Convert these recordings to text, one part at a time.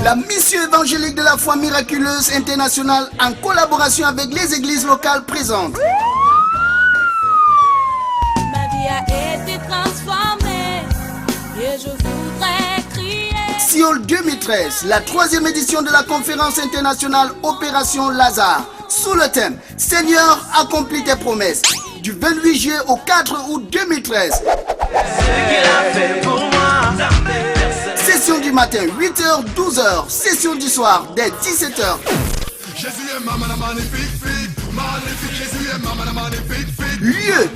La mission évangélique de la foi miraculeuse internationale en collaboration avec les églises locales présente. Ma vie a été transformée et je voudrais crier. Sion 2013, la 3e édition de la conférence internationale Opération Lazare, sous le thème Seigneur, accomplis tes promesses, du 28 juillet au 4 août 2013. Session du matin 8h, 12h, session du soir dès 17h. Jésus est ma magnifique fille, magnifique, Jésus est ma magnifique fille. Lieu,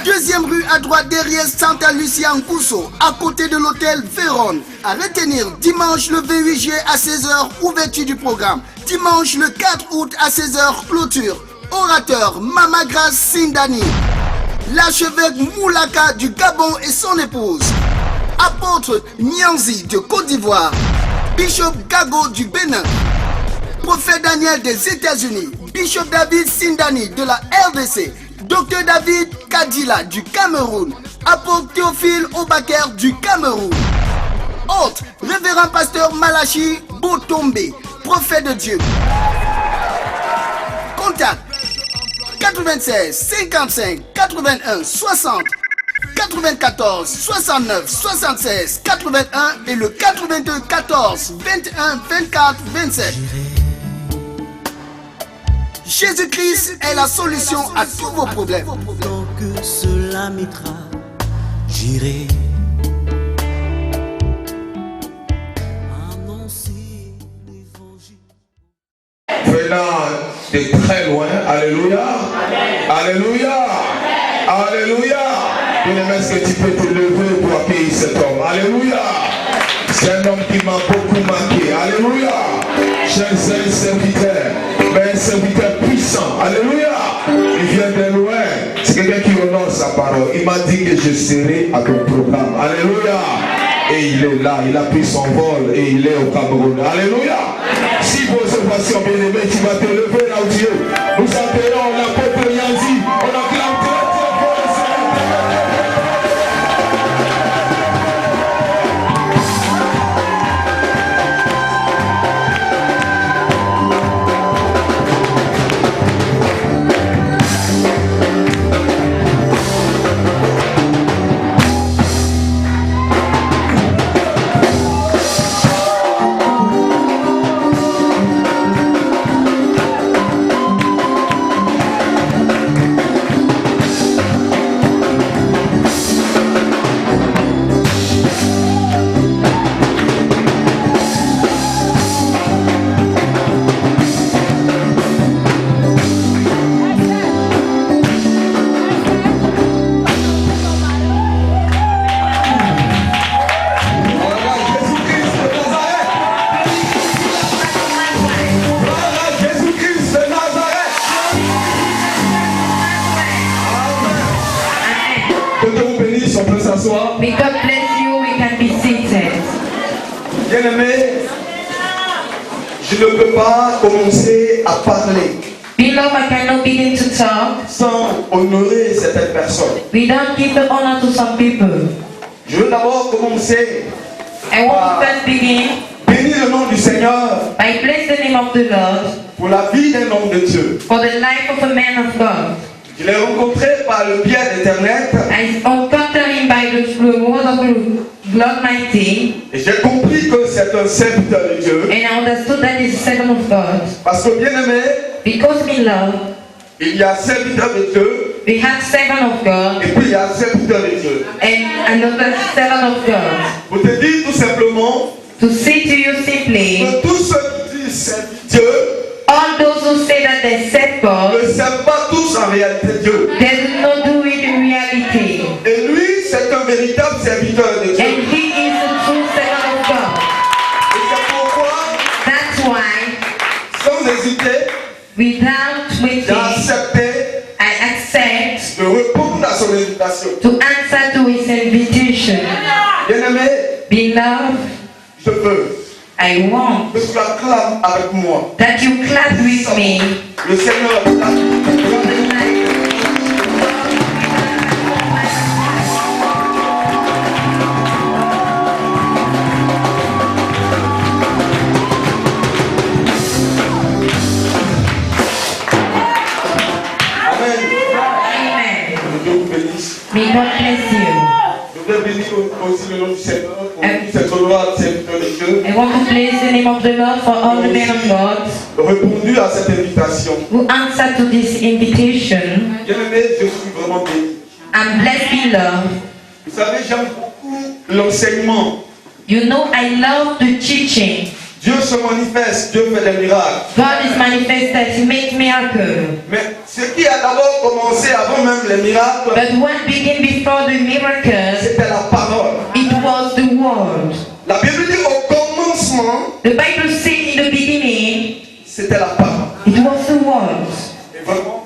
2e rue à droite derrière Santa Lucia en Cousso, à côté de l'hôtel Vérone. À retenir, dimanche le 28 juillet à 16h, ouverture du programme. Dimanche le 4 août à 16h, clôture. Orateur Mama Grace Sindani. L'archevêque Moulaka du Gabon et son épouse. Apôtre Nyanzi de Côte d'Ivoire. Bishop Gago du Bénin. Prophète Daniel des États-Unis. Bishop David Sindani de la RDC. Dr David Kadila du Cameroun. Apôtre Théophile Obaker du Cameroun. Hôte, révérend pasteur Malachi Botombe, prophète de Dieu. Contact 96 55 81 60 94 69 76 81 et le 82 14 21 24 27. Jésus-Christ est la solution à tous vos problèmes. Tant que cela m'étra, j'irai annoncer l'évangile. Venant de très loin, alléluia, alléluia, alléluia. Bien-aimé, est-ce que tu peux te lever pour accueillir cet homme? Alléluia. C'est un homme qui m'a beaucoup marqué. Alléluia. Je sais un serviteur, mais un serviteur puissant. Alléluia. Il vient de loin. C'est quelqu'un qui honore sa parole. Il m'a dit que je serai à ton programme. Alléluia. Et il est là. Il a pris son vol et il est au Cameroun. Alléluia. Si vos observations, bien-aimé, tu vas te lever là où tu es. Nous appelons l'apôtre Yanzi. On acclame très très fort le Seigneur. May God bless you, we can be seated. Bien-aimé, je ne peux pas commencer à parler Beloved, I cannot begin to talk sans honorer certaines personnes. without giving the honor to some people. Je veux d'abord commencer I want to first begin bénir le nom du Seigneur by bless the name of the Lord pour la vie d'un homme de Dieu. for the life of a man of God. Je l'ai rencontré par le biais d'Internet I encountered him by the word of the Lord Mighty, et j'ai compris que c'est un serviteur de Dieu. and I understood that he's a servant of God. Parce que bien aimé, Because in love, il y a serviteur de Dieu we have servant of God et puis il y a serviteur de Dieu. and another servant of God. Pour te dire tout simplement To say to you simply, que tous ceux qui disent servir Dieu all those who say that they serve God, ne servent pas tous en réalité Dieu. they do not do it in reality. Et lui, c'est un véritable serviteur de Dieu. And he without J'ai waiting, accepté I accept de répondre à son invitation. to answer to his invitation. Bien-aimé, Beloved, je veux I want que tu acclames avec moi. that you clap with me. Le Seigneur Amen. Amen. Que Dieu vous bénisse. May God bless you. Je voudrais bénir aussi le nom du Seigneur pour tout cet honorable serviteur de Dieu. I want to bless the name of the Lord for all the men of God Répondu à cette invitation. who answered to this invitation. Bien-aimé, je suis vraiment béni. I'm blessed, beloved. Vous savez, j'aime beaucoup l'enseignement. You know I love the teaching. Dieu se manifeste, Dieu fait des miracles. God is manifested, He makes miracles. Mais ce qui a d'abord commencé avant même les miracles, But what began before the miracles, c'était la parole. it was the word. La Bible dit au commencement, The Bible says in the beginning, c'était la parole. it was the word. Et vraiment,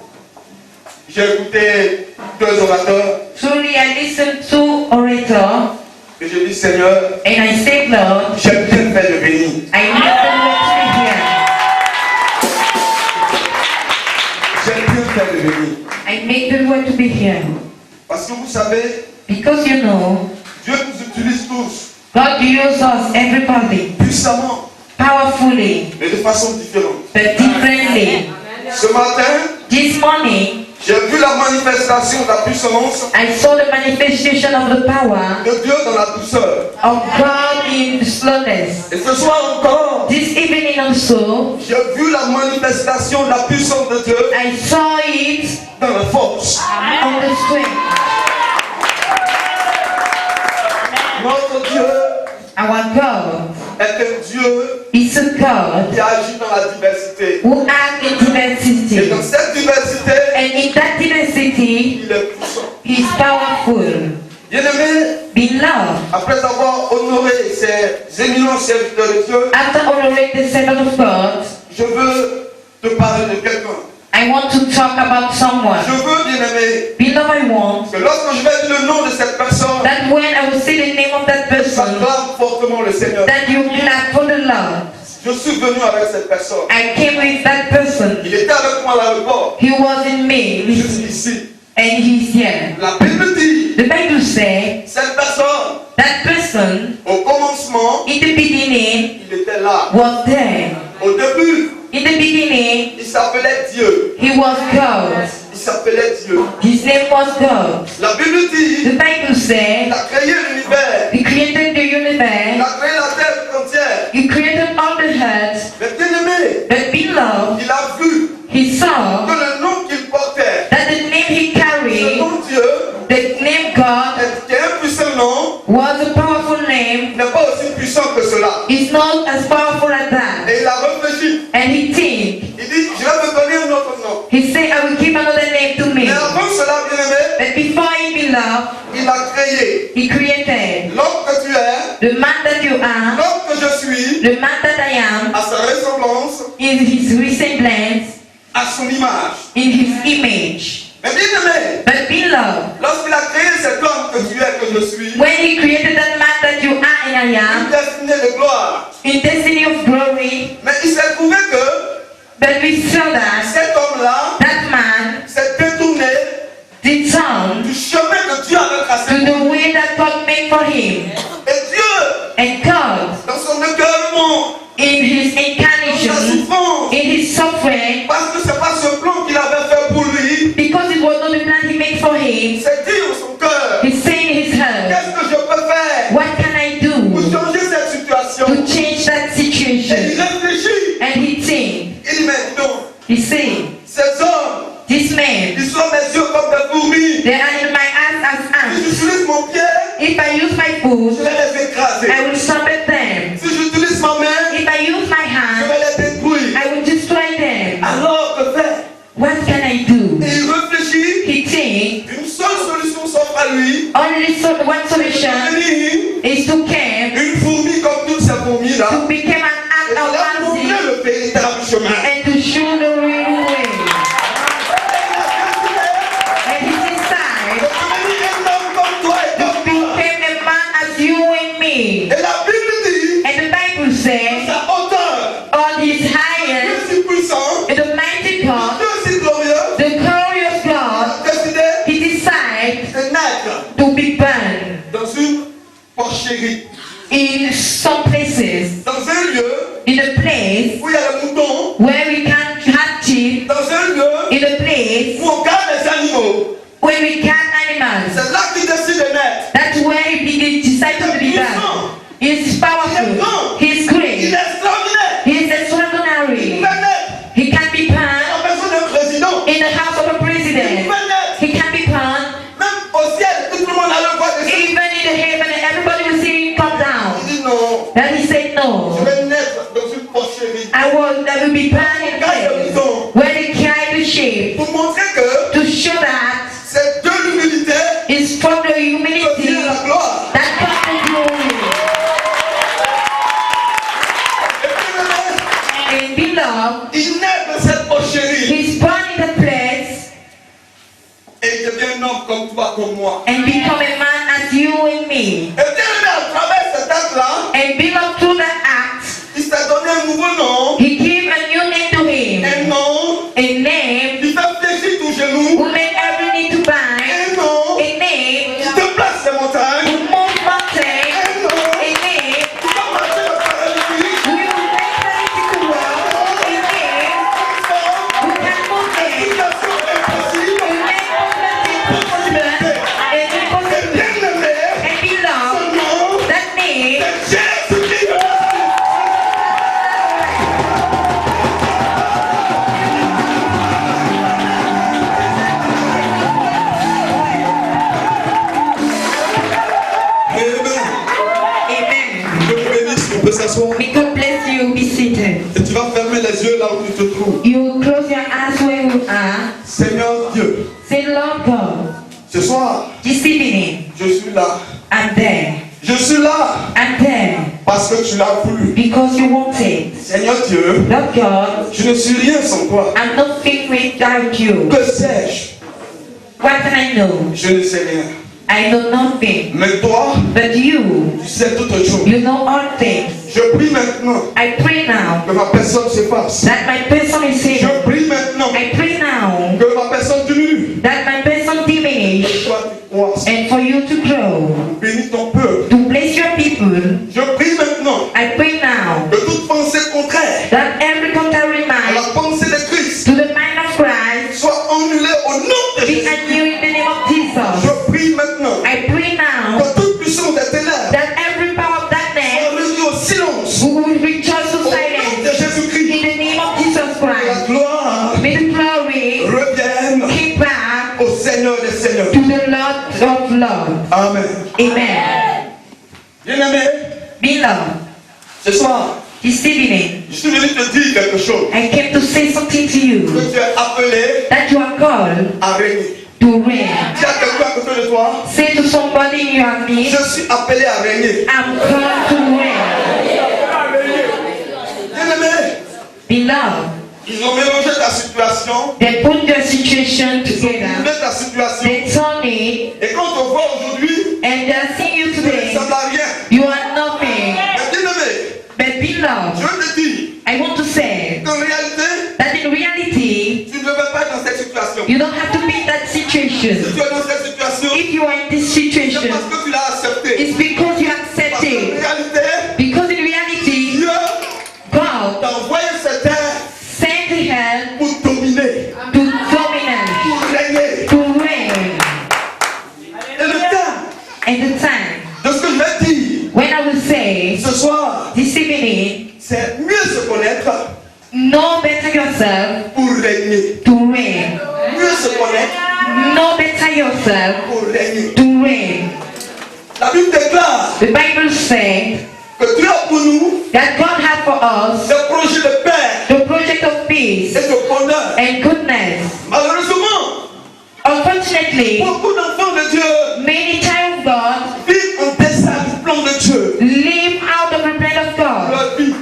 j'ai écouté deux orateurs Truly I listened to orator et j'ai dit Seigneur, and I said, Lord, j'aime bien faire le béni. I need the word to be here. J'aime bien faire le béni. I make the word to be here. Parce que vous savez, Because you know, Dieu nous utilise tous God uses us, everybody, puissamment, powerfully, mais de façon différente. but differently. Ce matin, This morning, j'ai vu la manifestation de la puissance I saw the manifestation of the power de Dieu dans la douceur. of God in slowness. Et ce soir encore, This evening also, j'ai vu la manifestation de la puissance de Dieu I saw it dans la force. on the strength. Notre Dieu Our God est un Dieu is a God qui agit dans la diversité. who acts in Et diversity. dans cette diversité, And in that diversity, il est puissant. He is powerful. Bien-aimé, Beloved, après avoir honoré ces éminents serviteurs de Dieu, after honoring the servant of God, je veux te parler de quelqu'un. I want to talk about someone. Je veux, bien-aimé, Beloved, I want que lorsque je vais dire le nom de cette personne, that when I will say the name of that person, j'acclame fortement le Seigneur. that you clap for the Lord. Je suis venu avec cette personne. I came with that person. Il était avec moi à l'aéroport, He was in me, juste ici. and he's here. La Bible dit, The Bible says cette personne, that person au commencement, in the beginning il était là. was there. Au début, In the beginning, il s'appelait Dieu. he was God. Il s'appelait Dieu. His name was God. La Bible dit, The Bible il says a créé l'univers. He created the Il universe. a créé la terre tout entière. He created all the earth. Mais bien aimé, But beloved, il a vu he saw que le nom qu'il portait, that the name he ce carried, nom Dieu, the name God, qui est un puissant nom, was a powerful name. n'est pas aussi puissant que cela. It's not as powerful as that. Et il a réfléchi. And he think, Il dit, je vais me donner un autre nom. he said, I will give another name to me. Mais avant cela, bien aimé, But before he beloved, il a créé he created l'homme que tu es, the man that you are, l'homme que je suis, the man that I am, à sa ressemblance, in his resemblance, à son image. in his image. Mais bien aimé, But beloved, lorsqu'il a créé cet homme que tu es, que je suis, when he created that man that you are and I une am, destinée de gloire, in destiny of glory, mais il s'est trouvé que but we saw that cet homme-là that man s'est détourné did turn du chemin que Dieu avait tracé. to the way that God made for him. Et Dieu, And God, dans son écœurement, in his dans sa incarnation, souffrance, in his suffering, parce que c'est pas ce plan qu'il avait fait pour lui, because it was not the plan he made for him, c'est dit en son cœur, he said in his heart, qu'est-ce que je peux faire what can I pour do changer cette situation? to change that Et situation? il réfléchit, And he think, il dit, mais non, he said, ces hommes, this man, ils sont mes yeux comme des fourmis. they are in my eyes as Si ants. j'utilise mon pied, If I use my je foot, vais les écraser. I will trumpet them. Si j'utilise ma main, If I use my je hand, vais les détruire. I will destroy them. Alors que faire? What can I do? Et il réfléchit, He think, une seule solution s'offre à lui. one solution Devenir is to come, une fourmi comme toutes ces fourmis-là. to become an Et act of il a montré mercy, le véritable chemin. and to show the real chéri. in some places, Dans un lieu in a place où il y a les moutons. where we can have sheep, Dans un lieu in a place où on garde les animaux. where we can animals. C'est là qu'il décide de naître. That's where he decided to be done. He's powerful. He's Il great. est extraordinaire. He's Il extraordinary. peut naître He can be en found personne d'un président. in the house of a Il president. peut naître He can be found même au ciel. Tout le monde a le droit de even in the heaven and everybody will see him come down. Il dit non. Then he said Je no. vais naître dans une porcherie. I will that will be found in a place where they carry the sheep Pour montrer que to show that c'est de l'humilité it's from the que humility vient la gloire. that comes the glory. And beloved, Il naît dans cette porcherie he's born in the place et il devient un homme comme toi, comme moi. and become a man as you and me. Et bien aimé, à travers cet acte-là, And beloved, through that act, il s'est donné un nouveau nom, he gave a new name to him. un nom A name qui fait fléchir ton genou, who made every need to bow. un nom A name qui te place les who montagnes, moves mountains. un nom A name qui va marcher le paralytique, who will make everything to work. A name who can move things. situation impossible. Who make everything possible and impossible. Bien aimé, And ce beloved, nom, that name c'est Jésus-Christ. Amen. Dieu vous bénisse, on peut s'asseoir. May God bless you. Be seated. Et tu vas fermer les yeux là où tu te trouves. You close your eyes where you are. Seigneur Dieu, Say, Lord God, ce soir, this evening, je suis là. I'm there. Je suis là I'm there parce que tu l'as voulu. because you want it. Seigneur Dieu, Lord God, je ne suis rien sans toi. I'm nothing without you. Que sais-je? What can I know? Je ne sais rien. I know nothing. Mais toi, But you, tu sais toutes choses. you know all things. Je prie maintenant I pray now que ma personne s'efface. that my person is Je saved. prie maintenant I pray now que ma personne diminue. that my person diminish Que toi tu croisses. and for you to grow. Bénis ton peuple. To bless your people, Je prie maintenant I pray now que toute pensée contraire that every contrary à la mind pensée de Christ to the mind of Christ soit annulée au nom de be Jésus. annuled in the name of Jesus. Je prie maintenant I pray now que toute puissance des ténèbres that every power of soit darkness réduite au silence who will rejoice to au nom de silence Jésus-Christ. in the name of Jesus Que la Christ. gloire May the glory revienne keep back au Seigneur des Seigneurs. to the Lord of Lords. Amen. Amen. Bien-aimé, Beloved, ce soir, this evening je suis venu te dire quelque chose. I came to say something to Que you tu es appelé that you are called à régner. to reign. Dis à quelqu'un à côté de toi, Say to somebody in your midst, je suis appelé à régner. I'm called to reign. Bien-aimé, Beloved, ils ont mélangé ta situation, they put your situation ils ont together. doublé ta situation. They turn it Et quand on voit aujourd'hui, and they're seeing you tu ne today. ressembles à rien. You are nothing. Mais bien-aimé, But beloved, je veux te dire I want to say qu'en réalité, that in reality, tu ne devais pas être dans cette situation. you don't have to be in that Si situation. tu es dans cette situation, If you are in this c'est situation, parce que tu l'as accepté. it's because you accept Parce qu'en it. réalité, Because in reality, Dieu God t'a envoyé cette terre sent the help pour dominer, to dominate, pour régner. to reign. Et le temps And the time de ce que je vais dire when I will say ce soir, this evening, c'est mieux se connaître know better yourself pour régner. to reign. Mieux se connaître Know better yourself pour régner. to reign. La Bible déclare The Bible said que Dieu a pour nous that God had for us des projets de paix the project of peace et de bonheur. and goodness. Malheureusement, Unfortunately, beaucoup d'enfants de Dieu many child of God vivent en deçà du plan de Dieu. live out of the plan of God Leur vie.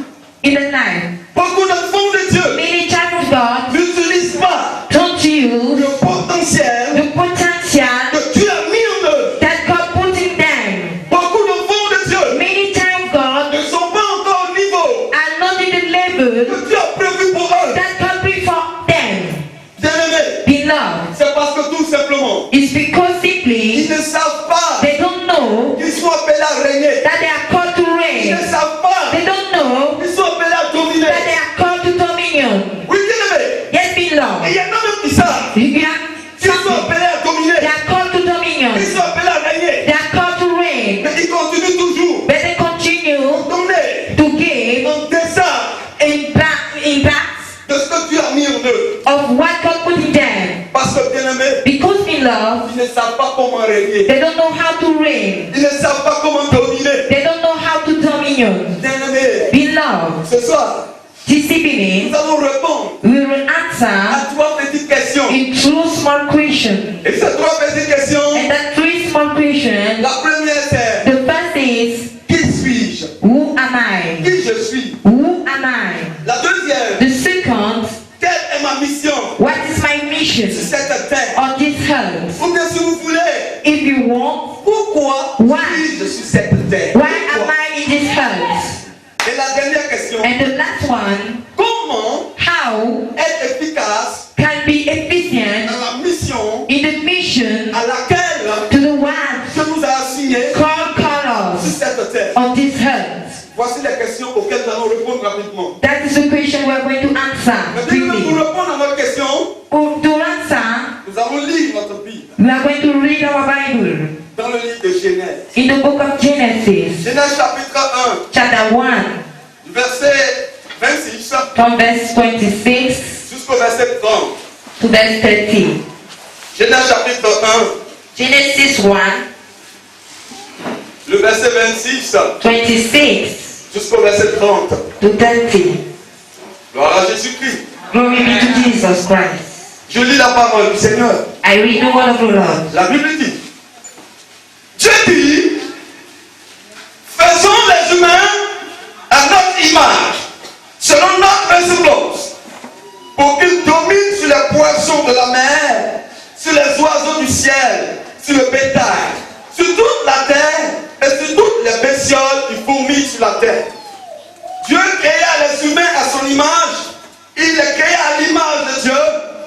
in the night. Beaucoup d'enfants de Dieu Many child of God n'utilisent pas don't use le potentiel the potential que Dieu a mis en eux. that God put in them. Beaucoup d'enfants de Dieu Many child of God ne sont pas encore au niveau are not in the level que Dieu a prévu pour eux. that God prepared for them. Bien-aimés, Beloved, c'est parce que tout simplement, it's because simply ils ne savent pas they don't know qu'ils savent pas comment régner. They don't know how to reign. Ils ne savent pas comment dominer. They don't know how to dominion. Bien-aimé, Beloved, ce soir, this evening, nous allons répondre we will à answer 3 petites questions. in 2 small questions. Et ces 3 petites questions, And that 3 small questions, la première c'est the first is, qui suis-je? who am I? Qui je suis? Who am I? La deuxième, The second, quelle est ma mission what is my mission sur cette terre? on this earth? Ou bien si vous voulez, If you want, pourquoi Why? suis-je sur cette terre? why am Pourquoi? I in this earth? Et la dernière question, And the last one, comment how être efficace can be efficient dans la mission in the mission à laquelle to the one Dieu nous a assigné call sur us cette terre? on this earth? Voici les questions auxquelles nous allons répondre rapidement. That is the question we're going to answer Maintenant, pour quickly. répondre à notre question, To answer, nous allons lire notre Bible we are going to read our Bible dans le livre de Genèse. in the book of Genesis, Genèse chapitre 1, chapter 1, du verset 26 from verse 26 jusqu'au verset 30. to verse 30. Genèse chapitre 1, Genesis 1, le verset 26 26 jusqu'au verset 30. to 30. Gloire à Jésus-Christ. Glory be to Jesus Christ. Je lis la parole du Seigneur. I read the word of the Lord. La Bible dit, Dieu dit, faisons les humains à notre image, selon notre ressemblance, pour qu'ils dominent sur les poissons de la mer, sur les oiseaux du ciel, sur le bétail, sur toute la terre et sur toutes les bestioles qui fourmillent sur la terre. Dieu créa les humains à son image, il les créa à l'image de Dieu,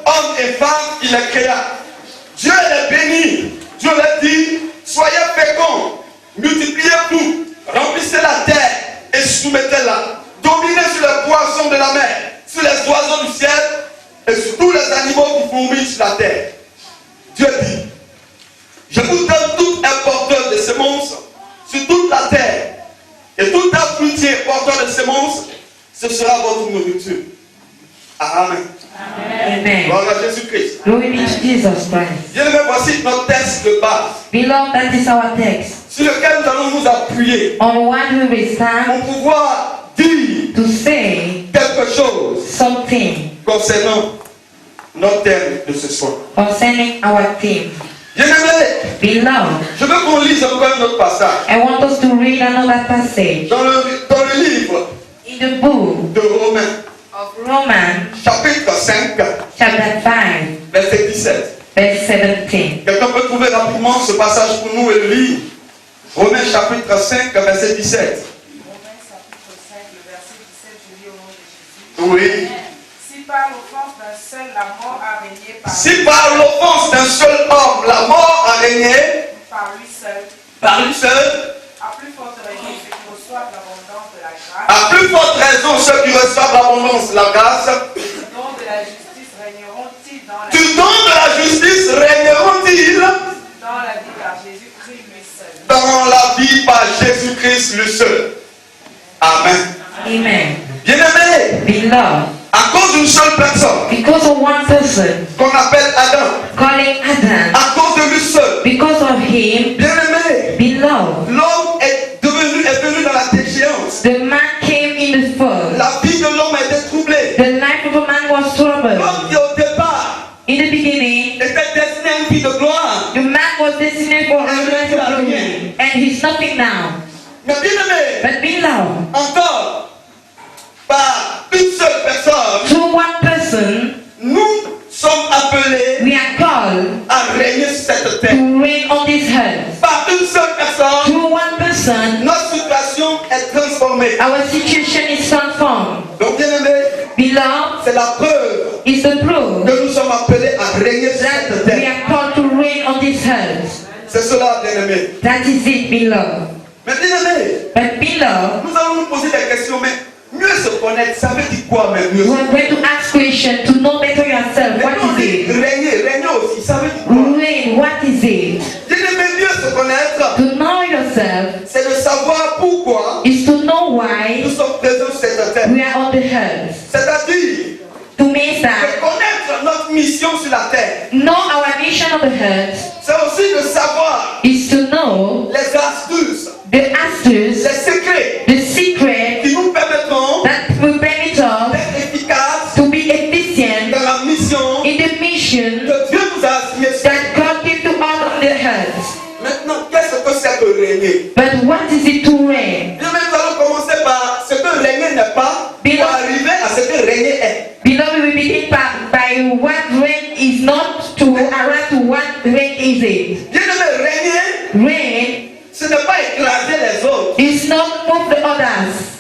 hommes et femmes, il les créa. Dieu les bénit, Dieu les dit, soyez féconds, multipliez-vous, remplissez la terre et soumettez-la, dominez sur les poissons de la mer, sur les oiseaux du ciel et sur tous les animaux qui fourmillent sur la terre. Dieu dit, je vous donne tout un porteur de semences sur toute la terre, et tout un fruitier porteur de semences, ce sera votre nourriture. Amen. Amen. Gloire à Jésus-Christ. Glory be to Jesus Christ. Bien aimé, voici notre texte de base Beloved, that is our text, sur lequel nous allons nous appuyer on what we will stand pour pouvoir dire to say quelque chose something concernant notre thème de ce soir. concerning our theme. Bien aimé, Beloved, je veux qu'on lise encore un autre passage I want us to read another passage dans le livre in the book de Romains, of Romans, chapitre 5, chapter 5, verset 17. verse 17. Quelqu'un peut trouver rapidement ce passage pour nous et le lire. Romains chapitre 5, verset 17. Romains chapitre 5, le verset 17, je lis au nom de Jésus. Oui. Si par l'offense d'un seul la mort a régné Si par l'offense d'un seul homme, la mort a régné, par lui seul, par lui seul, à plus forte raison ceux qui reçoivent l'abondance de la grâce, à plus forte raison ceux qui reçoivent l'abondance de la grâce, du don de la justice régneront-ils du don de la justice régneront-ils dans la vie par Jésus-Christ lui seul. dans la vie par Jésus-Christ le seul. Amen. Amen. Bien-aimés, Beloved, à cause d'une seule personne because of one person, qu'on appelle Adam, calling Adam, à cause de lui seul, because of him, bien-aimé, beloved, l'homme est venu dans la déchéance. the man came in the fall. La vie de l'homme a été troublée. The life of a man was troubled. L'homme qui au départ In the beginning, était destiné à une vie de gloire. the man was destined for a life of glory, and he's nothing now. Mais bien-aimé, But beloved, encore, par une seule personne, through one person, nous sommes appelés we are called à régner sur cette terre. to reign on this earth. Par une seule personne, Through one person, notre situation est transformée. our situation is transformed. Donc, bien-aimé, Beloved, c'est la preuve is the proof que nous sommes appelés à régner sur cette that we terre. are called to reign on this earth. C'est cela, bien-aimé. That is it, beloved. Mais bien-aimé, But beloved, nous allons nous poser des questions, mais mieux se connaître, ça veut dire quoi, mais mieux se we are connaître? going to ask questions to know better yourself. Mais What quand on is dit it? régner aussi, ça veut dire quoi? Reign, what is it? Bien-aimé, mieux se connaître, To know yourself c'est de savoir pourquoi is to know why nous sommes présents sur cette terre. we are on the earth. C'est-à-dire To mean de that connaître notre mission sur sur la terre. Know our mission on the earth C'est aussi de savoir is to know les astuces, the astuce, les secrets the secret qui nous permettront that will permit us d'être efficaces to be efficient dans la mission in the mission que Dieu nous a assignée sur la terre. that God gave to us on the earth. Maintenant, qu'est-ce que c'est que régner? But what is it to reign? Bien, nous allons commencer par ce que régner n'est pas pour arriver à ce que régner est. Beloved, we begin by what reign is not to arrive to what reign is it. Bien aimé, régner, Reign ce n'est pas écraser les autres. is not move the others.